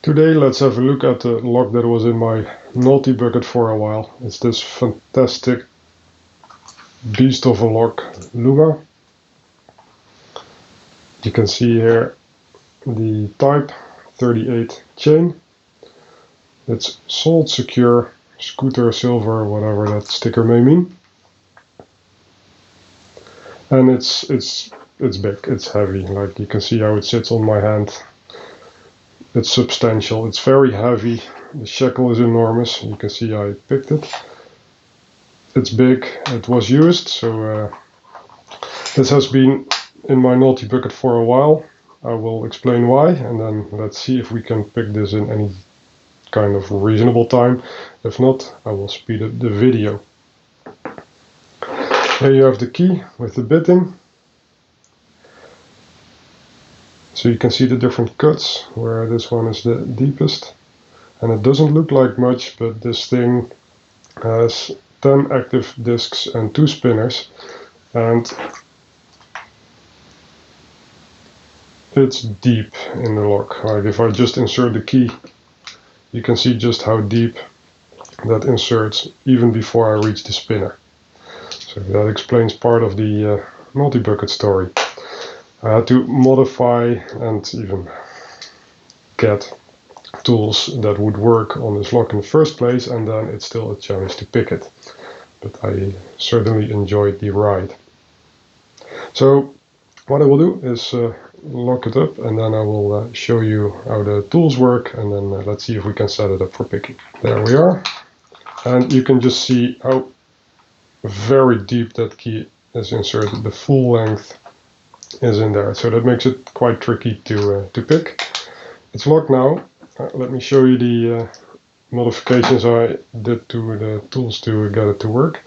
Today let's have a look at the lock that was in my naughty bucket for a while. It's this fantastic beast of a lock, Luma. You can see here the type 38 chain. It's salt secure, scooter silver, whatever that sticker may mean. And it's big, it's heavy, like you can see how it sits on my hand. It's substantial, it's very heavy, the shackle is enormous, you can see I picked it. It's big, it was used, so this has been in my naughty bucket for a while. I will explain why, and then let's see if we can pick this in any kind of reasonable time. If not, I will speed up the video. Here you have the key with the bitting. So you can see the different cuts, where this one is the deepest. And it doesn't look like much, but this thing has 10 active discs and 2 spinners. And it's deep in the lock. Like if I just insert the key, you can see just how deep that inserts even before I reach the spinner. So that explains part of the multi-bucket story. I had to modify and even get tools that would work on this lock in the first place, and then it's still a challenge to pick it. But I certainly enjoyed the ride. So what I will do is lock it up, and then I will show you how the tools work, and then let's see if we can set it up for picking. There we are. And you can just see how very deep that key is inserted. The full length is in there, so that makes it quite tricky to pick. It's locked now. Let me show you the modifications I did to the tools to get it to work.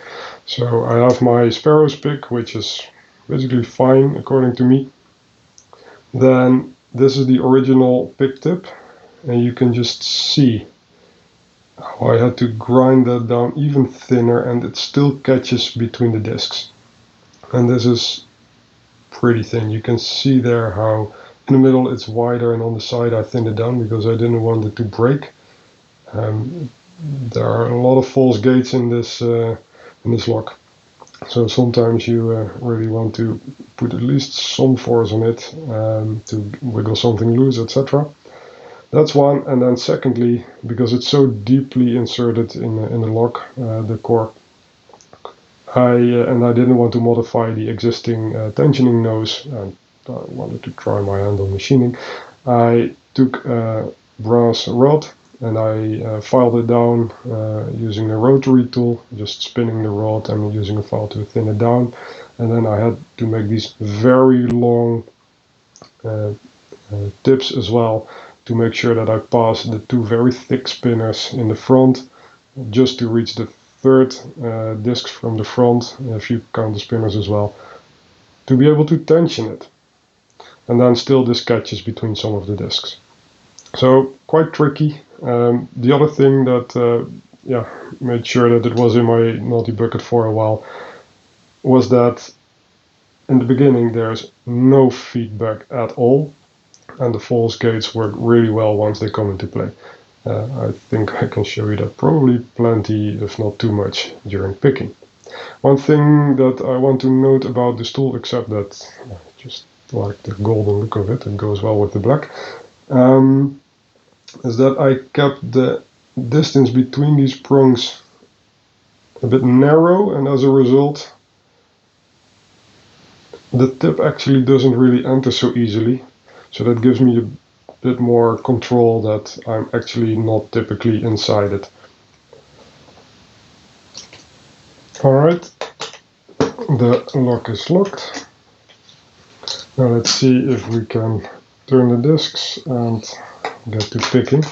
So I have my Sparrow's pick, which is basically fine according to me. Then this is the original pick tip, and you can just see how I had to grind that down even thinner, and it still catches between the discs. And this is pretty thin. You can see there how in the middle it's wider, and on the side I thinned it down because I didn't want it to break. There are a lot of false gates in this lock, so sometimes you really want to put at least some force on it to wiggle something loose, etc. That's one. And then secondly, because it's so deeply inserted in the lock, the core, I didn't want to modify the existing tensioning nose, and I wanted to try my hand on machining. I took a brass rod and I filed it down using a rotary tool, just spinning the rod and using a file to thin it down. And then I had to make these very long tips as well, to make sure that I pass the 2 very thick spinners in the front, just to reach the 3rd disc from the front, if you count the spinners as well, to be able to tension it. And then still this catches between some of the discs. So quite tricky. The other thing that made sure that it was in my naughty bucket for a while was that in the beginning there's no feedback at all, and the false gates work really well once they come into play. I think I can show you that probably plenty, if not too much, during picking. One thing that I want to note about this tool, except that I just like the golden look of it, it goes well with the black, is that I kept the distance between these prongs a bit narrow, and as a result the tip actually doesn't really enter so easily. So that gives me a bit more control that I'm actually not typically inside it. Alright, the lock is locked. Now let's see if we can turn the discs and get to picking.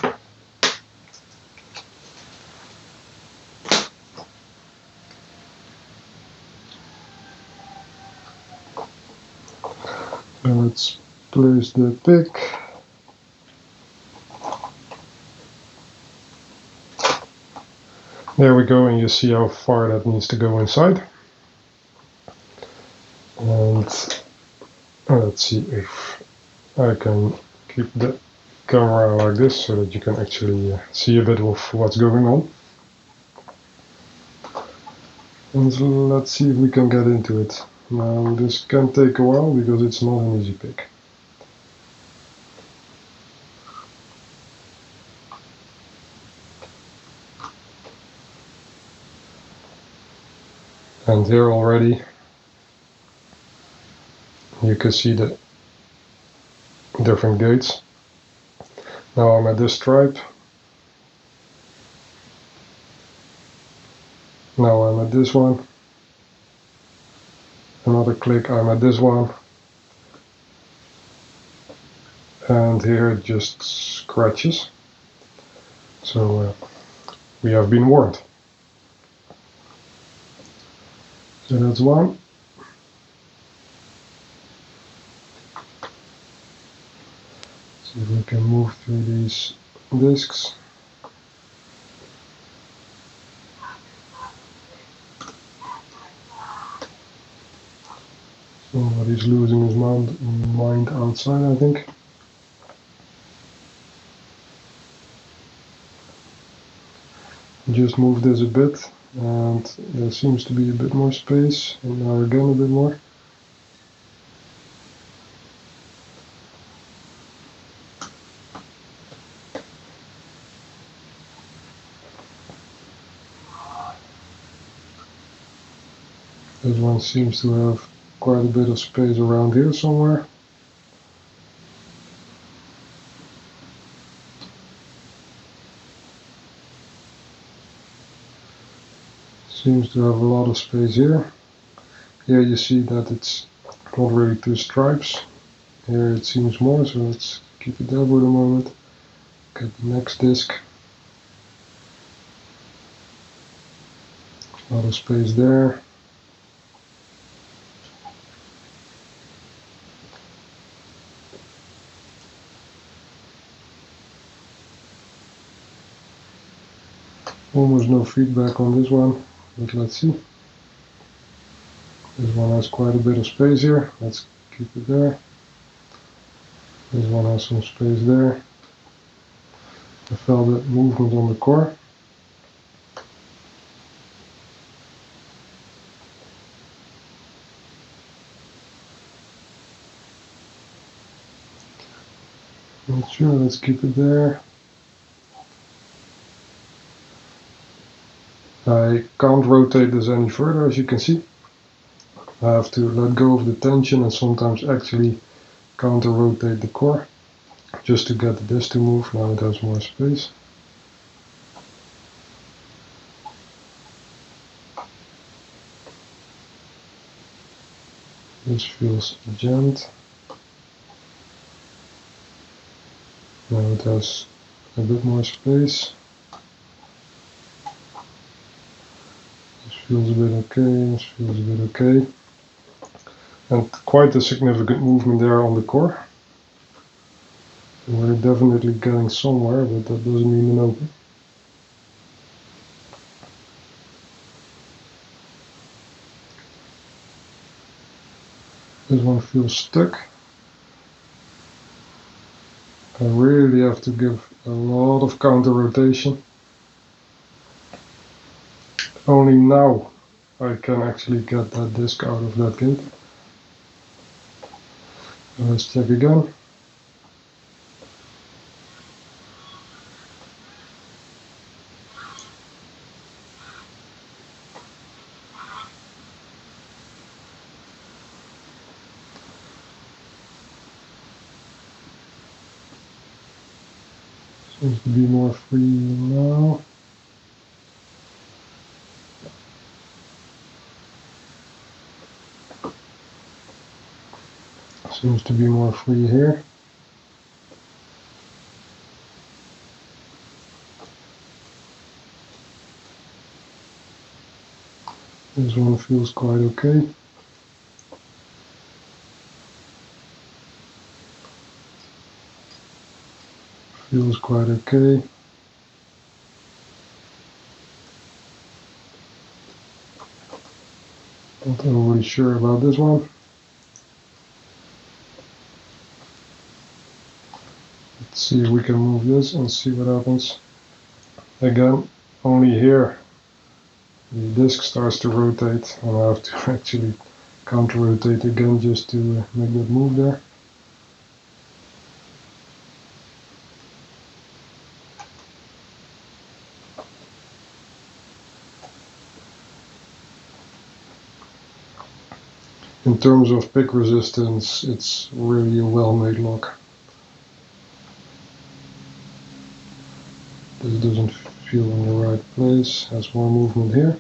So let's place the pick. There we go, and you see how far that needs to go inside. And let's see if I can keep the camera like this so that you can actually see a bit of what's going on. And so let's see if we can get into it. Now this can take a while because it's not an easy pick. And here already you can see the different gates. Now I'm at this stripe. Now I'm at this one. Another click, I'm at this one. And here it just scratches. So we have been warned. So that's one. See if we can move through these discs. Somebody's losing his mind outside, I think. Just move this a bit, and there seems to be a bit more space, and now again a bit more. This one seems to have quite a bit of space around here somewhere. Seems to have a lot of space here. Here you see that it's not really two stripes. Here it seems more, so let's keep it there for the moment. Get the next disc. A lot of space there. Almost no feedback on this one, but let's see. This one has quite a bit of space here. Let's keep it there. This one has some space there. I felt that movement on the core. Not sure, let's keep it there. I can't rotate this any further, as you can see. I have to let go of the tension and sometimes actually counter rotate the core just to get this to move. Now it has more space. This feels jammed. Now it has a bit more space. This feels a bit okay, this feels a bit okay. And quite a significant movement there on the core. We're definitely getting somewhere, but that doesn't mean an open. This one feels stuck. I really have to give a lot of counter rotation. Only now I can actually get that disc out of that gate. Let's check again. Seems to be more free now. Seems to be more free here. This one feels quite okay. Feels quite okay. Not overly sure about this one. Let's see if we can move this and see what happens. Again, only here the disc starts to rotate, and I have to actually counter rotate again just to make that move there. In terms of pick resistance, it's really a well-made lock. This doesn't feel in the right place, has more movement here.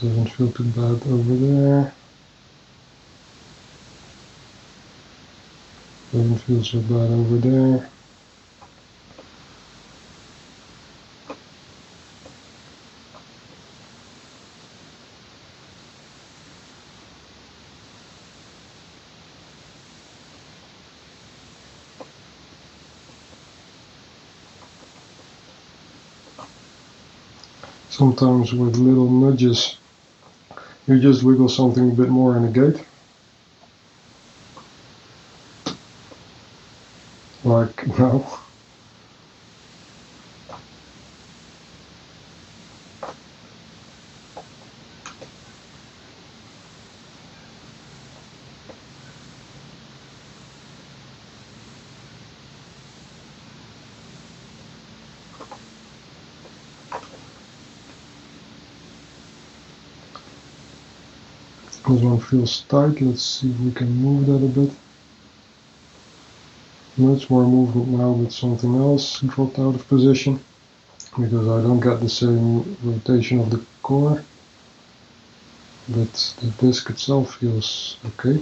Doesn't feel too bad over there. Doesn't feel so bad over there. Sometimes with little nudges, you just wiggle something a bit more in a gate. Like now. This one feels tight. Let's see if we can move that a bit. Much more movement now with something else dropped out of position, because I don't get the same rotation of the core, but the disc itself feels okay.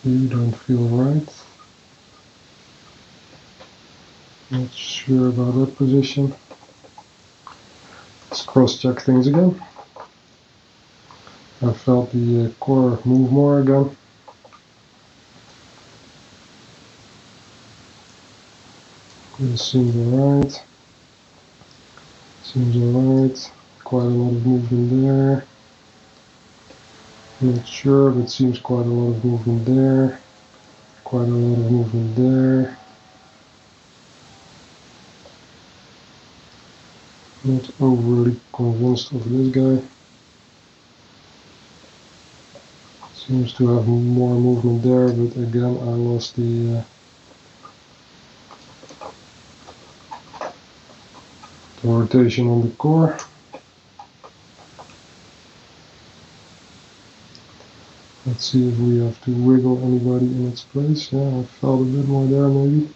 You don't feel right. Not sure about that position. Let's cross-check things again. I felt the core move more again. This seems alright. Seems alright. Quite a lot of movement there. Not sure, but seems quite a lot of movement there. Quite a lot of movement there. Not overly convinced of this guy. Seems to have more movement there, but again I lost the rotation on the core. Let's see if we have to wiggle anybody in its place. Yeah, I felt a bit more there maybe.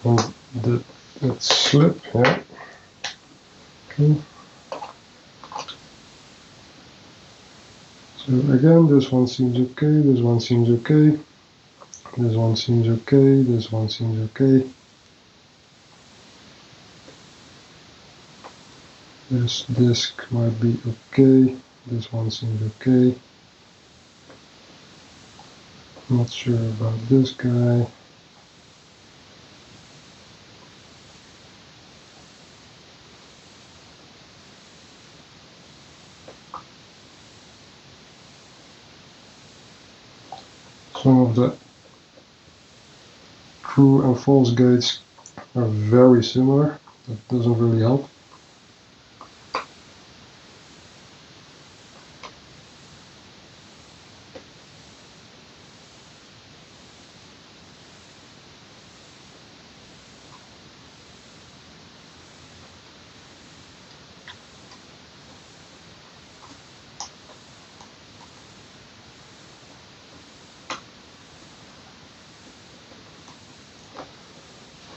And that slip, yeah. Okay. So again, this one seems okay, this one seems okay, this one seems okay, this one seems okay. This disc might be okay, this one seems okay. Not sure about this guy. Some of the true and false gates are very similar. That doesn't really help.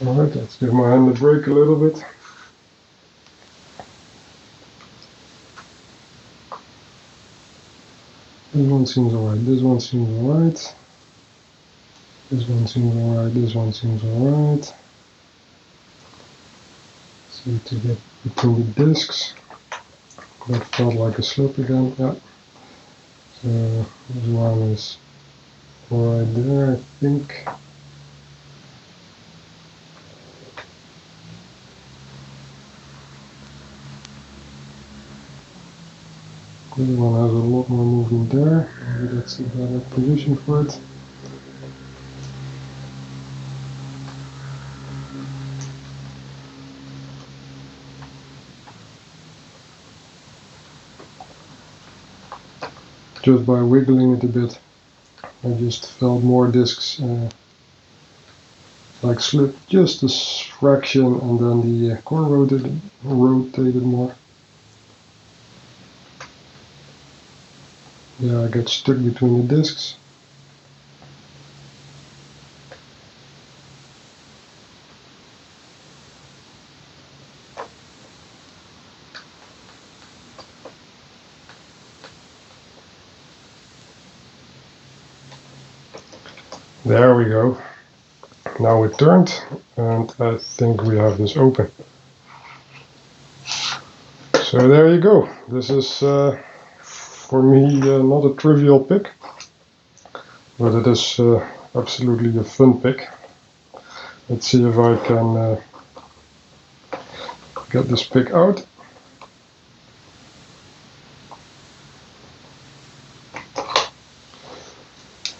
Alright, let's give my hand a break a little bit. This one seems alright, this one seems alright. This one seems alright, this one seems alright. See to get between the discs. That felt like a slip again, yeah. So this one is right there, I think. The other one has a lot more movement there. Maybe that's a better position for it. Just by wiggling it a bit, I just felt more discs like slip just a fraction, and then the core rotated more. Yeah, I get stuck between the discs. There we go. Now it turned, and I think we have this open. So there you go. This is for me not a trivial pick, but it is absolutely a fun pick. Let's see if I can get this pick out.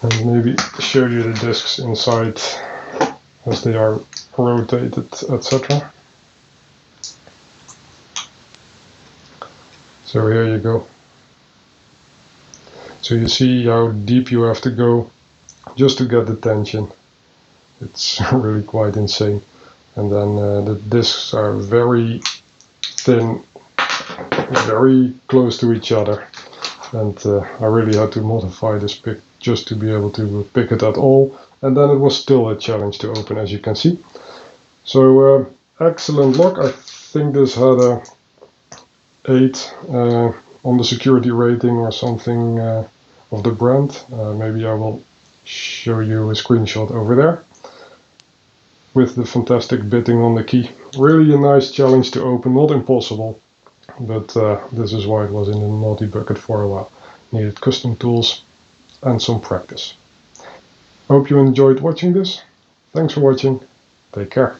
And maybe show you the discs inside as they are rotated, etc. So here you go. So you see how deep you have to go just to get the tension. It's really quite insane. And then the discs are very thin, very close to each other. And I really had to modify this pick just to be able to pick it at all. And then it was still a challenge to open, as you can see. So excellent lock. I think this had a 8 on the security rating or something of the brand. Maybe I will show you a screenshot over there with the fantastic bitting on the key. Really a nice challenge to open, not impossible, but this is why it was in the naughty bucket for a while. Needed custom tools and some practice. Hope you enjoyed watching this. Thanks for watching. Take care.